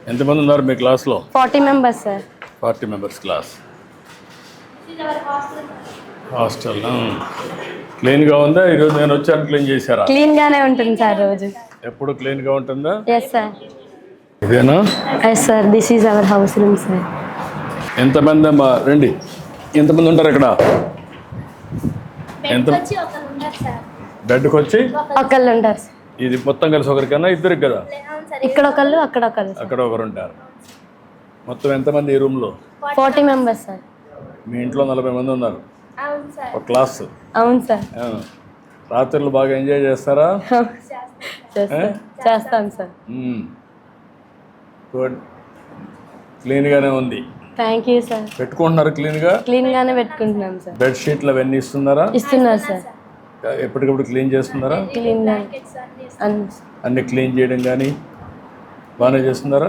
ఎంతమంది ఉన్నారు మీ క్లాస్లో? 40 members sir. 40 members class. Hostel క్లీన్గా ఉందా? ఈరోజు నేను వచ్చాను, క్లీన్ చేశారా? క్లీన్గానే ఉంటుంది సార్ రోజు. ఎప్పుడు క్లీన్గా ఉంటుందా? Yes sir. ఇదేనా? Yes sir, this is our house room sir. ఎంతమంది అమ్మా రండి, ఎంతమంది ఉంటారు ఇక్కడ? ఎంత బెడ్కి వచ్చి ఒకళ్ళు ఉంటారు సార్. ఇది మొత్తం కలిసి ఒకరికన్నా ఇద్దరికి కదా? ఇక్కడ ఒకళ్ళు, అక్కడ ఒకళ్ళు. అక్కడ ఒకరు ఉంటారు. మొత్తం ఎంతమంది ఈ రూమ్లో? 40 మెంబర్స్ సార్. మీ ఇంట్లో 40 మంది ఉన్నారు, ఒక క్లాస్. అవును సార్. రాత్రులు బాగా ఎంజాయ్ చేస్తారా? చేస్తాం సార్. గుడ్. క్లీన్గానే ఉంది. Thank you sir. పెట్టుకుంటున్నారు క్లీన్గా? క్లీన్గానే పెట్టుకుంటున్నాం సార్. బెడ్షీట్లు అవన్నీ ఇస్తున్నారా? ఇస్తున్నారు సార్. ఎప్పటికప్పుడు క్లీన్ చేస్తున్నారా? క్లీన్గా అన్ని క్లీన్ చేయడం కానీ బాగానే చేస్తున్నారా?